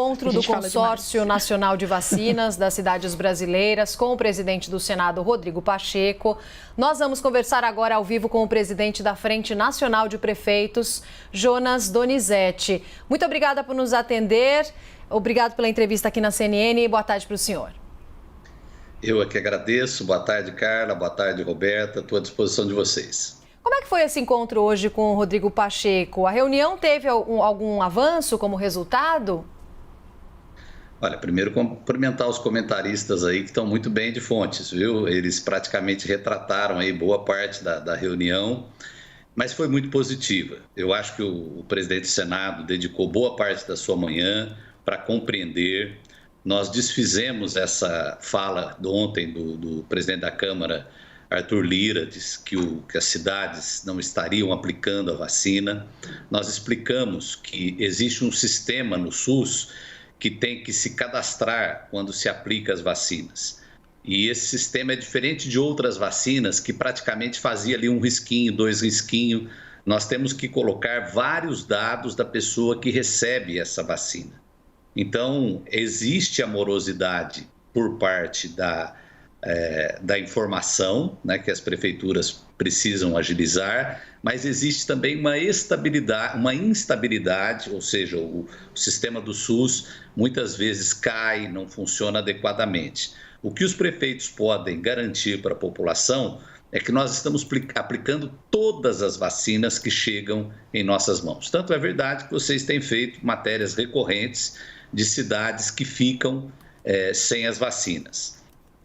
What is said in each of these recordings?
encontro do Consórcio Nacional de Vacinas das Cidades Brasileiras com o presidente do Senado, Rodrigo Pacheco. Nós vamos conversar agora ao vivo com o presidente da Frente Nacional de Prefeitos, Jonas Donizete. Muito obrigada por nos atender. Obrigado pela entrevista aqui na CNN e boa tarde para o senhor. Eu aqui agradeço. Boa tarde, Carla. Boa tarde, Roberta. Estou à disposição de vocês. Como é que foi esse encontro hoje com o Rodrigo Pacheco? A reunião teve algum avanço como resultado? Olha, primeiro cumprimentar os comentaristas aí que estão muito bem de fontes, viu? Eles praticamente retrataram aí boa parte da reunião, mas foi muito positiva. Eu acho que o presidente do Senado dedicou boa parte da sua manhã para compreender. Nós desfizemos essa fala de ontem do presidente da Câmara, Arthur Lira, disse que as cidades não estariam aplicando a vacina. Nós explicamos que existe um sistema no SUS que tem que se cadastrar quando se aplica as vacinas. E esse sistema é diferente de outras vacinas que praticamente fazia ali um risquinho, 2 risquinhos. Nós temos que colocar vários dados da pessoa que recebe essa vacina. Então, existe a morosidade por parte da informação, né, que as prefeituras precisam agilizar, mas existe também uma instabilidade, ou seja, o sistema do SUS muitas vezes cai, não funciona adequadamente. O que os prefeitos podem garantir para a população é que nós estamos aplicando todas as vacinas que chegam em nossas mãos. Tanto é verdade que vocês têm feito matérias recorrentes de cidades que ficam sem as vacinas.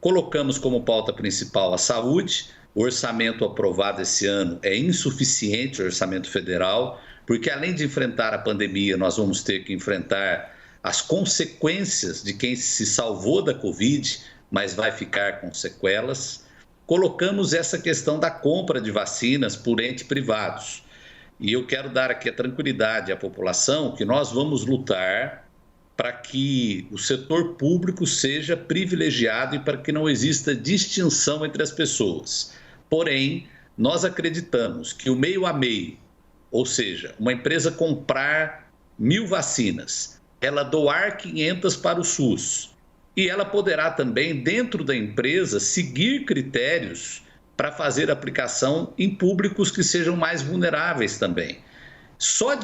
Colocamos como pauta principal a saúde. O orçamento aprovado esse ano é insuficiente, o orçamento federal, porque além de enfrentar a pandemia, nós vamos ter que enfrentar as consequências de quem se salvou da Covid, mas vai ficar com sequelas. Colocamos essa questão da compra de vacinas por entes privados. E eu quero dar aqui a tranquilidade à população que nós vamos lutar para que o setor público seja privilegiado e para que não exista distinção entre as pessoas. Porém, nós acreditamos que o meio a meio, ou seja, uma empresa comprar 1.000 vacinas, ela doar 500 para o SUS e ela poderá também, dentro da empresa, seguir critérios para fazer aplicação em públicos que sejam mais vulneráveis também. Só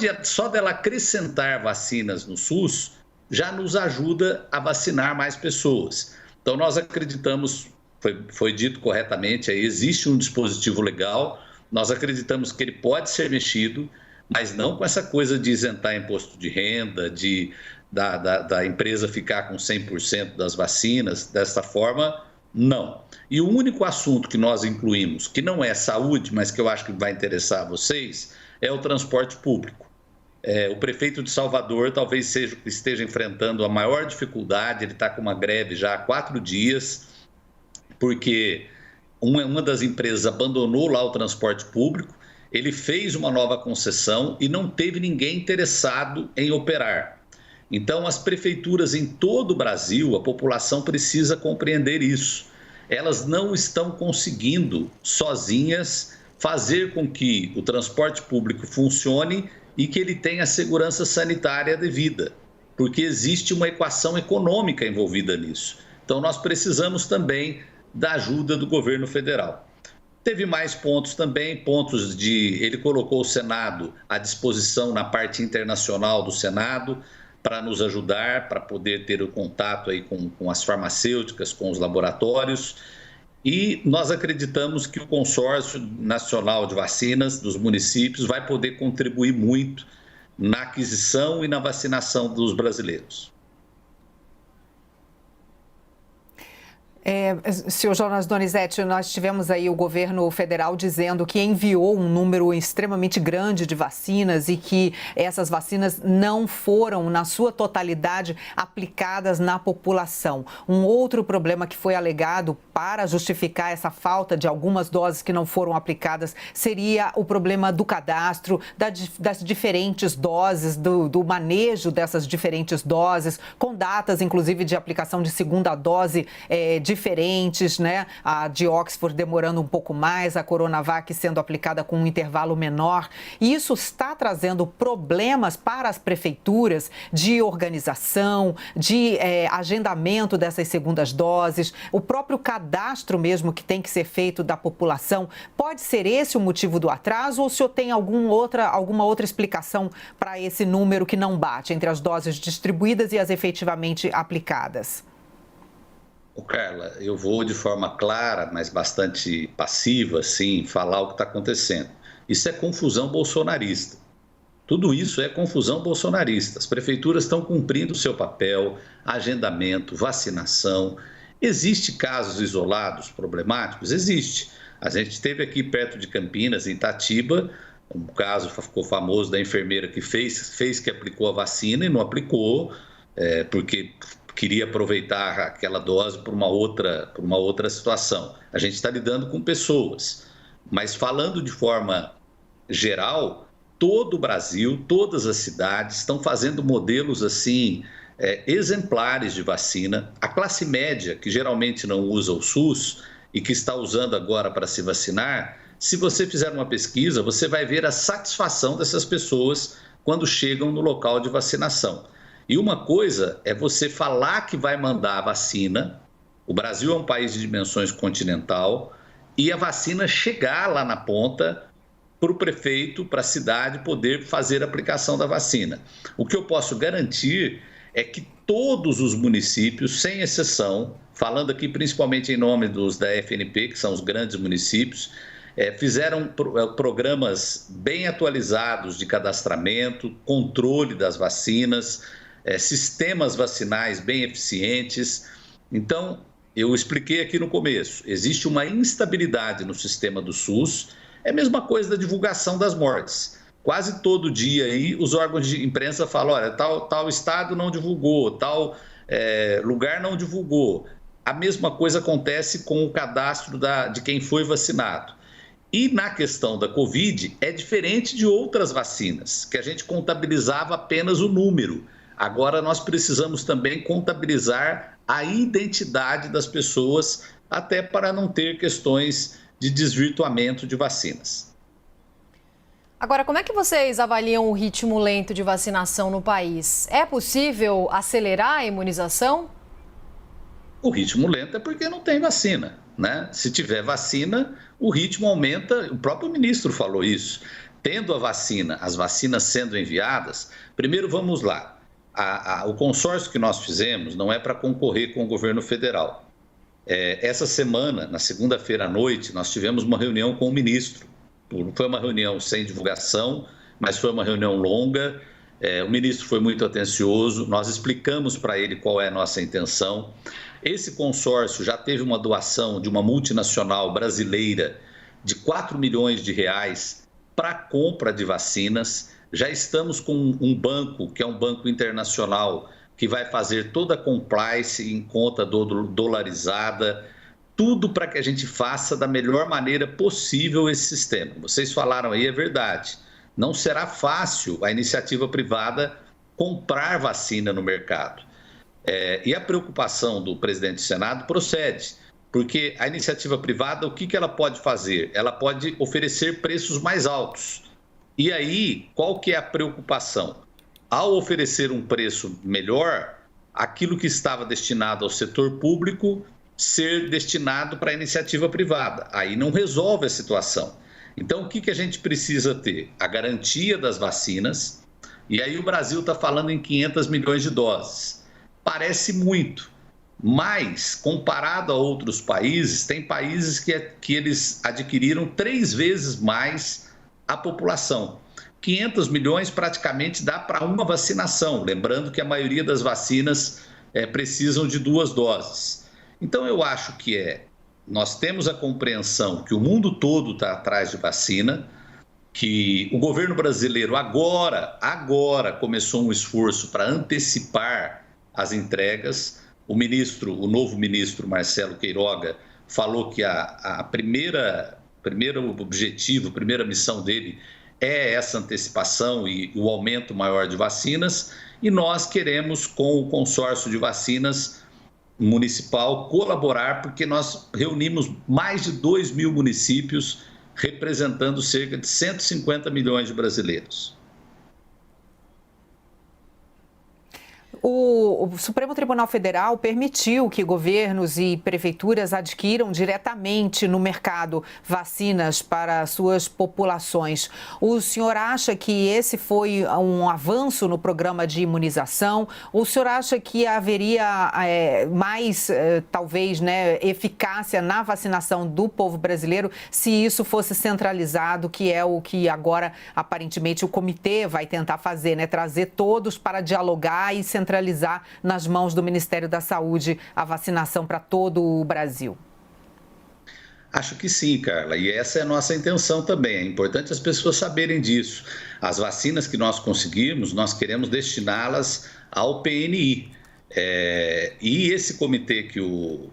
dela acrescentar vacinas no SUS já nos ajuda a vacinar mais pessoas. Então, nós acreditamos, foi dito corretamente, aí existe um dispositivo legal, nós acreditamos que ele pode ser mexido, mas não com essa coisa de isentar imposto de renda, da empresa ficar com 100% das vacinas, dessa forma, não. E o único assunto que nós incluímos, que não é saúde, mas que eu acho que vai interessar vocês, é o transporte público. O prefeito de Salvador talvez esteja enfrentando a maior dificuldade, ele está com uma greve já há 4 dias, porque uma das empresas abandonou lá o transporte público, ele fez uma nova concessão e não teve ninguém interessado em operar. Então, as prefeituras em todo o Brasil, a população precisa compreender isso. Elas não estão conseguindo, sozinhas, fazer com que o transporte público funcione e que ele tenha a segurança sanitária devida, porque existe uma equação econômica envolvida nisso. Então, nós precisamos também da ajuda do governo federal. Teve mais pontos também, ele colocou o Senado à disposição na parte internacional do Senado para nos ajudar, para poder ter o contato aí com as farmacêuticas, com os laboratórios. E nós acreditamos que o Consórcio Nacional de Vacinas dos municípios vai poder contribuir muito na aquisição e na vacinação dos brasileiros. Senhor Jonas Donizete, nós tivemos aí o governo federal dizendo que enviou um número extremamente grande de vacinas e que essas vacinas não foram, na sua totalidade, aplicadas na população. Um outro problema que foi alegado para justificar essa falta de algumas doses que não foram aplicadas seria o problema do cadastro, das diferentes doses, do manejo dessas diferentes doses, com datas, inclusive, de aplicação de segunda dose diferentes. diferentes, né? A de Oxford demorando um pouco mais, a Coronavac sendo aplicada com um intervalo menor. E isso está trazendo problemas para as prefeituras de organização, de agendamento dessas segundas doses, o próprio cadastro mesmo que tem que ser feito da população. Pode ser esse o motivo do atraso ou o senhor tem alguma outra explicação para esse número que não bate entre as doses distribuídas e as efetivamente aplicadas? Carla, eu vou de forma clara, mas bastante passiva, sim, falar o que está acontecendo. Isso é confusão bolsonarista. Tudo isso é confusão bolsonarista. As prefeituras estão cumprindo o seu papel, agendamento, vacinação. Existem casos isolados problemáticos? Existe. A gente teve aqui perto de Campinas, em Itatiba, um caso ficou famoso da enfermeira que fez que aplicou a vacina e não aplicou, porque queria aproveitar aquela dose por uma outra situação. A gente está lidando com pessoas, mas falando de forma geral, todo o Brasil, todas as cidades estão fazendo modelos assim exemplares de vacina. A classe média, que geralmente não usa o SUS e que está usando agora para se vacinar, se você fizer uma pesquisa, você vai ver a satisfação dessas pessoas quando chegam no local de vacinação. E uma coisa é você falar que vai mandar a vacina, o Brasil é um país de dimensões continental, e a vacina chegar lá na ponta para o prefeito, para a cidade poder fazer a aplicação da vacina. O que eu posso garantir é que todos os municípios, sem exceção, falando aqui principalmente em nome da FNP, que são os grandes municípios, fizeram programas bem atualizados de cadastramento, controle das vacinas, sistemas vacinais bem eficientes. Então, eu expliquei aqui no começo, existe uma instabilidade no sistema do SUS, é a mesma coisa da divulgação das mortes. Quase todo dia aí os órgãos de imprensa falam, olha, tal estado não divulgou, tal lugar não divulgou. A mesma coisa acontece com o cadastro de quem foi vacinado. E na questão da Covid, é diferente de outras vacinas, que a gente contabilizava apenas o número. Agora nós precisamos também contabilizar a identidade das pessoas, até para não ter questões de desvirtuamento de vacinas. Agora, como é que vocês avaliam o ritmo lento de vacinação no país? É possível acelerar a imunização? O ritmo lento é porque não tem vacina, né? Se tiver vacina, o ritmo aumenta, o próprio ministro falou isso. Tendo a vacina, as vacinas sendo enviadas, primeiro vamos lá, o consórcio que nós fizemos não é para concorrer com o governo federal. Essa semana, na segunda-feira à noite, nós tivemos uma reunião com o ministro. Foi uma reunião sem divulgação, mas foi uma reunião longa. O ministro foi muito atencioso, nós explicamos para ele qual é a nossa intenção. Esse consórcio já teve uma doação de uma multinacional brasileira de 4 milhões de reais para a compra de vacinas. Já estamos com um banco, que é um banco internacional, que vai fazer toda a compliance em conta dolarizada, tudo para que a gente faça da melhor maneira possível esse sistema. Vocês falaram aí, é verdade. Não será fácil a iniciativa privada comprar vacina no mercado. E a preocupação do presidente do Senado procede, porque a iniciativa privada, o que ela pode fazer? Ela pode oferecer preços mais altos. E aí, qual que é a preocupação? Ao oferecer um preço melhor, aquilo que estava destinado ao setor público ser destinado para a iniciativa privada. Aí não resolve a situação. Então, o que a gente precisa ter? A garantia das vacinas, e aí o Brasil está falando em 500 milhões de doses. Parece muito, mas comparado a outros países, tem países que eles adquiriram 3 vezes mais a população. 500 milhões praticamente dá para uma vacinação, lembrando que a maioria das vacinas precisam de 2 doses. Então eu acho que nós temos a compreensão que o mundo todo está atrás de vacina, que o governo brasileiro agora começou um esforço para antecipar as entregas. O novo ministro Marcelo Queiroga falou que primeiro objetivo, a primeira missão dele é essa antecipação e o aumento maior de vacinas, e nós queremos, com o consórcio de vacinas, municipal colaborar, porque nós reunimos mais de 2.000 municípios, representando cerca de 150 milhões de brasileiros. O Supremo Tribunal Federal permitiu que governos e prefeituras adquiram diretamente no mercado vacinas para suas populações. O senhor acha que esse foi um avanço no programa de imunização? Ou o senhor acha que haveria mais, talvez, eficácia na vacinação do povo brasileiro se isso fosse centralizado, que é o que agora, aparentemente, o comitê vai tentar fazer, trazer todos para dialogar e centralizar nas mãos do Ministério da Saúde a vacinação para todo o Brasil? Acho que sim, Carla, e essa é a nossa intenção também. É importante as pessoas saberem disso. As vacinas que nós conseguirmos, nós queremos destiná-las ao PNI. E esse comitê que o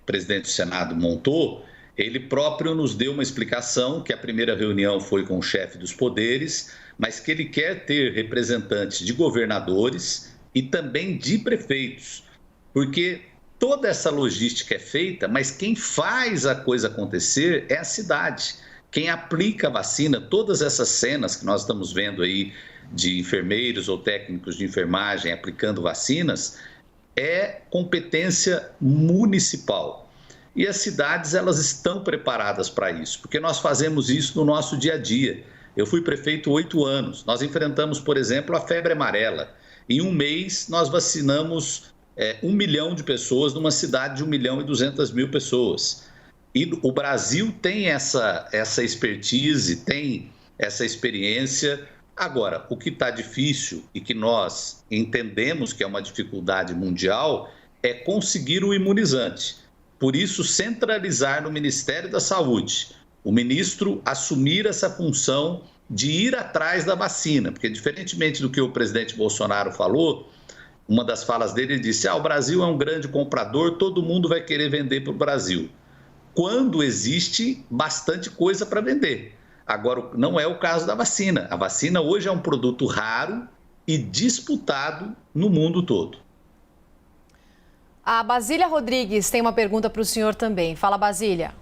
presidente do Senado montou, ele próprio nos deu uma explicação, que a primeira reunião foi com o chefe dos poderes, mas que ele quer ter representantes de governadores e também de prefeitos, porque toda essa logística é feita, mas quem faz a coisa acontecer é a cidade. Quem aplica a vacina, todas essas cenas que nós estamos vendo aí de enfermeiros ou técnicos de enfermagem aplicando vacinas, é competência municipal. E as cidades, elas estão preparadas para isso, porque nós fazemos isso no nosso dia a dia. Eu fui prefeito 8 anos, nós enfrentamos, por exemplo, a febre amarela. Em um mês, nós vacinamos 1 milhão de pessoas numa cidade de 1.200.000 pessoas. E o Brasil tem essa expertise, tem essa experiência. Agora, o que está difícil e que nós entendemos que é uma dificuldade mundial é conseguir o imunizante. Por isso, centralizar no Ministério da Saúde, o ministro assumir essa função de ir atrás da vacina, porque diferentemente do que o presidente Bolsonaro falou, uma das falas dele, ele disse, o Brasil é um grande comprador, todo mundo vai querer vender para o Brasil, quando existe bastante coisa para vender. Agora, não é o caso da vacina. A vacina hoje é um produto raro e disputado no mundo todo. A Basília Rodrigues tem uma pergunta para o senhor também. Fala, Basília.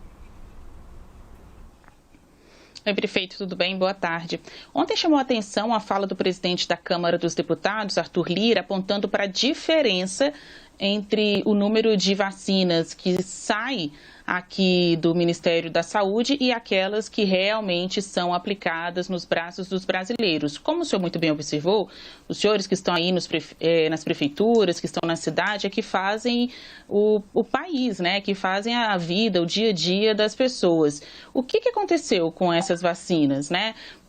Oi, prefeito, tudo bem? Boa tarde. Ontem chamou a atenção a fala do presidente da Câmara dos Deputados, Arthur Lira, apontando para a diferença entre o número de vacinas que sai aqui do Ministério da Saúde e aquelas que realmente são aplicadas nos braços dos brasileiros. Como o senhor muito bem observou, os senhores que estão aí nas prefeituras, que estão na cidade, é que fazem o país, que fazem a vida, o dia a dia das pessoas. O que aconteceu com essas vacinas,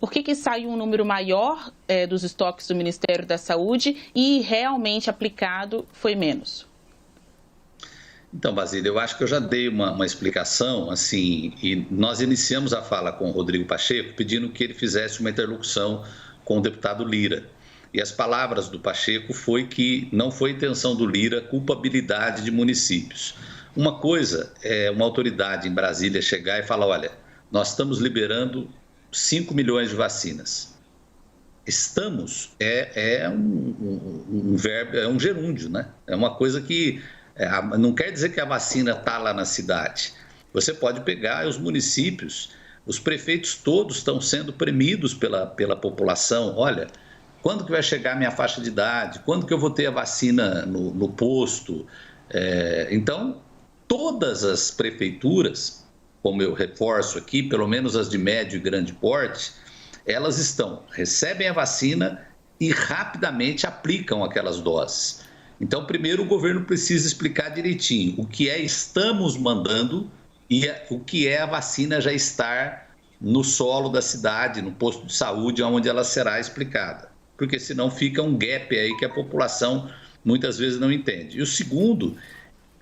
Por que saiu um número maior dos estoques do Ministério da Saúde e realmente aplicado foi menos? Então, Basília, eu acho que eu já dei uma explicação, assim, e nós iniciamos a fala com o Rodrigo Pacheco pedindo que ele fizesse uma interlocução com o deputado Lira. E as palavras do Pacheco foi que não foi intenção do Lira culpabilidade de municípios. Uma coisa é uma autoridade em Brasília chegar e falar, olha, nós estamos liberando 5 milhões de vacinas. Estamos, um verbo, é um gerúndio, É uma coisa que... não quer dizer que a vacina está lá na cidade. Você pode pegar os municípios, os prefeitos todos estão sendo premidos pela população. Olha, quando que vai chegar a minha faixa de idade? Quando que eu vou ter a vacina no posto? Então, todas as prefeituras, como eu reforço aqui, pelo menos as de médio e grande porte, elas recebem a vacina e rapidamente aplicam aquelas doses. Então, primeiro, o governo precisa explicar direitinho o que estamos mandando e o que é a vacina já estar no solo da cidade, no posto de saúde, onde ela será explicada. Porque senão fica um gap aí que a população muitas vezes não entende. E o segundo,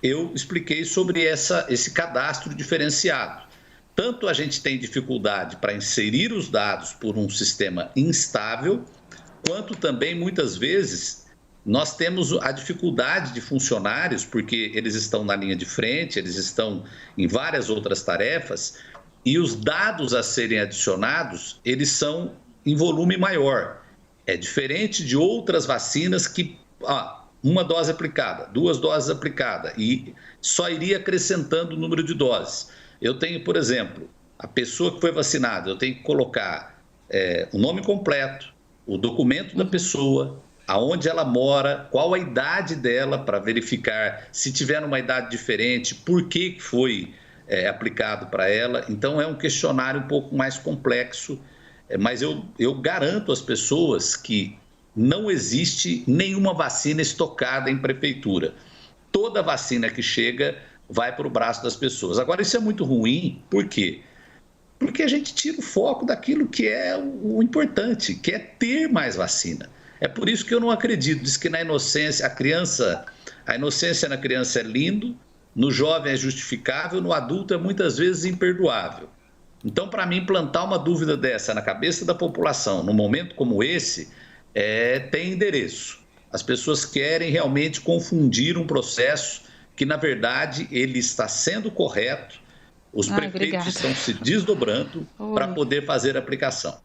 eu expliquei sobre esse cadastro diferenciado. Tanto a gente tem dificuldade para inserir os dados por um sistema instável, quanto também, muitas vezes, nós temos a dificuldade de funcionários, porque eles estão na linha de frente, eles estão em várias outras tarefas, e os dados a serem adicionados, eles são em volume maior. É diferente de outras vacinas que uma dose aplicada, 2 doses aplicadas, e só iria acrescentando o número de doses. Eu tenho, por exemplo, a pessoa que foi vacinada, eu tenho que colocar o nome completo, o documento da pessoa, aonde ela mora, qual a idade dela, para verificar se tiver uma idade diferente, por que foi aplicado para ela. Então, é um questionário um pouco mais complexo, mas eu garanto às pessoas que não existe nenhuma vacina estocada em prefeitura. Toda vacina que chega vai para o braço das pessoas. Agora, isso é muito ruim, por quê? Porque a gente tira o foco daquilo que é o importante, que é ter mais vacina. É por isso que eu não acredito. Diz que na inocência, a inocência na criança é lindo, no jovem é justificável, no adulto é muitas vezes imperdoável. Então, para mim, plantar uma dúvida dessa na cabeça da população, num momento como esse, tem endereço. As pessoas querem realmente confundir um processo que, na verdade, ele está sendo correto. Os prefeitos estão se desdobrando para poder fazer a aplicação.